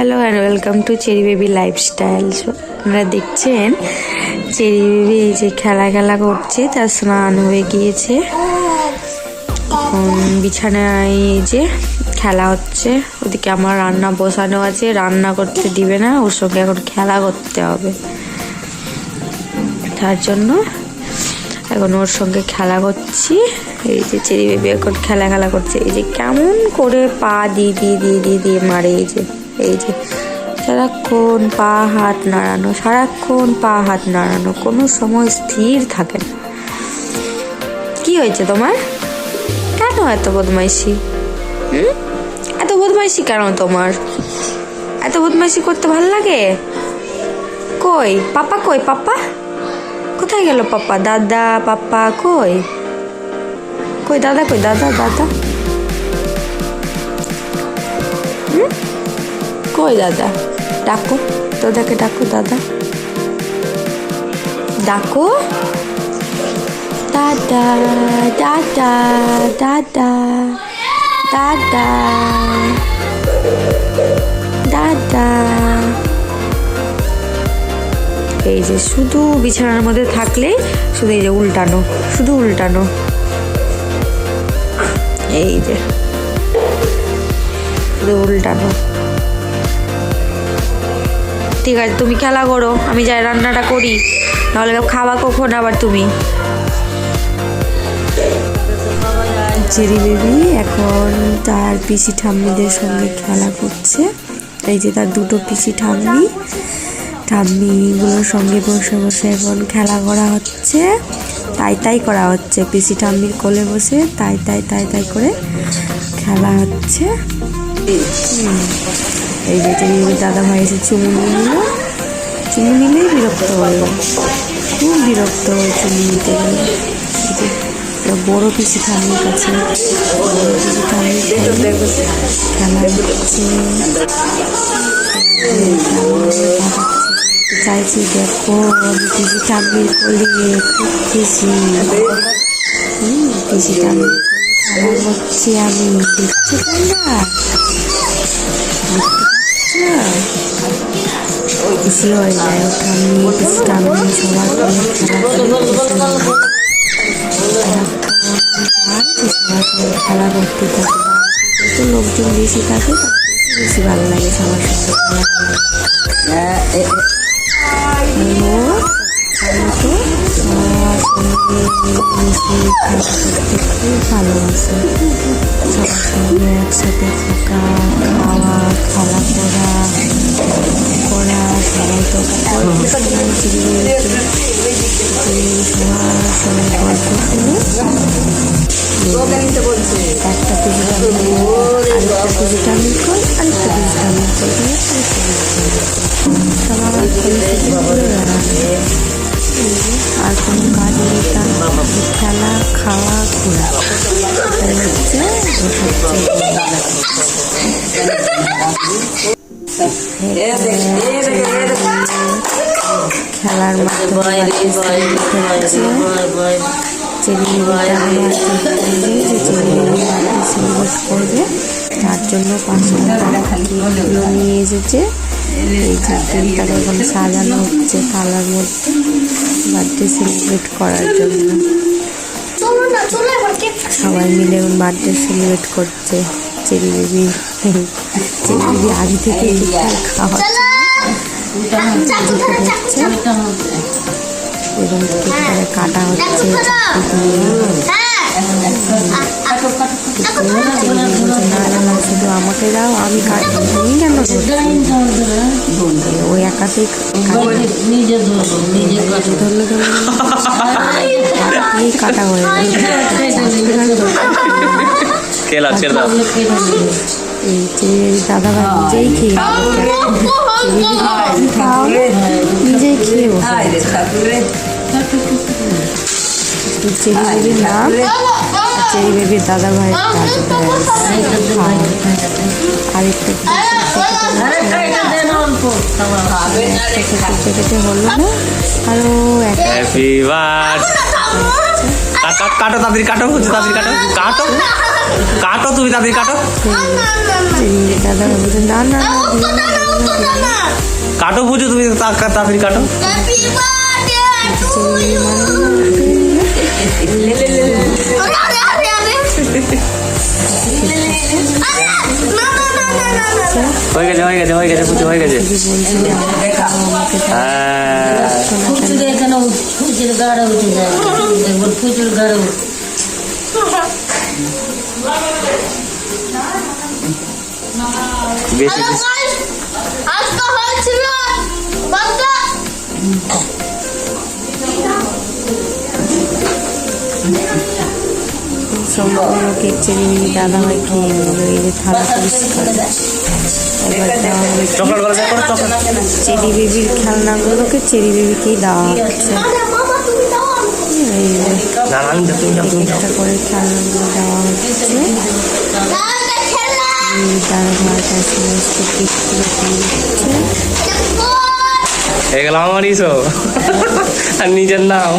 Hello and welcome to cherry baby lifestyle. আপনারা দেখছেন cherry baby এই যে খেলা করছে, তার স্নান হয়ে গিয়েছে। এখন বিছানায় এই যে খেলা হচ্ছে, ওদিকে আমার রান্না বসানো আছে, রান্না করতে দিবে না, ওর সঙ্গে এখন খেলা করতে হবে। তার জন্য এখন ওর সঙ্গে খেলা করছি। এই যে চেরি বেবি এখন খেলা করছে, এই যে কেমন করে পা দিয়ে মারে। এই যে সারাক্ষণ পা হাত নাড়ানো, কোনো সময় স্থির থাকে না। কি হয়েছে তোমার? কেন এত বদমাইশি? এত বদমাইশি কেন তোমার? এত বদমাইশি করতে ভালো লাগে? কই পাপা? কোথায় গেল পাপা? দাদা পাপা কই? দাদা কই? দাদা কই? দাদা ডাকো, দাদাকে ডাকো, দাদা ডাকো, দাদা দাদা দাদা দাদা দাদা। এই যে শুধু বিছানার মধ্যে থাকলে শুধু এই যে উল্টানো, এই যে শুধু উল্টানো। ঠিক আছে, তুমি খেলা করো, আমি যাই রান্নাটা করি, নাহলে খাওয়া কখন আবার তুমি? চেরি বেবি এখন তার পিসি ঠাম্মিদের সঙ্গে খেলা করছে। এই যে তার দুটো পিসি ঠাম্মিগুলোর সঙ্গে বসে এখন খেলা করা হচ্ছে, তাই করা হচ্ছে। পিসি ঠাম্মির কোলে বসে তাই করে খেলা হচ্ছে। এই যে চেরি বেবির দাদা ভাই এসে চুমু নিলেই বিরক্ত হয়ে যায়, খুব বিরক্ত হয় চুমু নিতে গেলে। বড় পিসি ঠাম্মির কাছে খেলা হচ্ছে, চাইছি দেখো আমি পিসি ঠাম্মির কোলে, খুব খুশি। পিসি ঠাম্মির খেলা করছি আমি, দেখছো তোমরা? খুশি হয়ে যায় ঠাম্মি, পিসি ঠাম্মি সবার খেলা করতে থাকে। তো লোকজন বেশি থাকে, বেশি ভালো লাগে সবার সাথে খেলা করতে। খুব ভালোবাসে সবার সঙ্গে একসাথে থাকা, খাওয়া, খেলা করা সবাই তো গল্প শুনে, সবাই গল্প শুনে একটা পিসি ঠাম্মির কোল, আরেকটা পিসি ঠাম্মির কোল, আর কোনো কাজ নেই, খেলা, খাওয়া, ঘোরা, হচ্ছে খেলার মাধ্যমে করবে, তার জন্য 500 টাকা নিয়ে এসেছে। এই যে কেকটাকে এখন সাজানো হচ্ছে থালার মধ্যে বার্থডে সেলিব্রেট করার জন্য। সবাই মিলে এখন বার্থডে সেলিব্রেট করছে। চেরি বেবি আগে থেকে খাওয়া হচ্ছে এবং কেকটাকে কাটা হচ্ছে। না শুধু আমাকে দাও, আমি কাটবো, তুমি কেন? ওই একাতেই ধরলে কাটা হয়ে এই যে দাদা ভাই নিজেই খেয়ে বসে। চেরি বেবির নাম, চেরি বেবির দাদা ভাই আরেকটা কেটে হলো না, আরো কাটো তাড়াতাড়ি কাটো, তাড়াতাড়ি কাটো, কাটো কাটো, তুমি তাড়াতাড়ি কাটো, দাদা বলছে না না কাটো বুঝো তুমি তাড়াতাড়ি কাটো। হয়ে গেছে হয়ে গেছে হয়ে গেছে পুজো হয়ে গেছে। বেশি সম্পূর্ণকে চেরি দাদা ভাই খেয়ে নিল। এই যে থালা পরিষ্কার, এবার দেওয়া হচ্ছে চেরি বেবির খেলনাগুলোকে চেরি বেবিকেই দেওয়া হচ্ছে। একটা করে খেলনাগুলো দেওয়া হচ্ছে। দাদা ভাই তার সমস্ত দিকগুলো দিয়ে দিচ্ছে। হয়ে গেল আমারই সব, আর নিজের নাম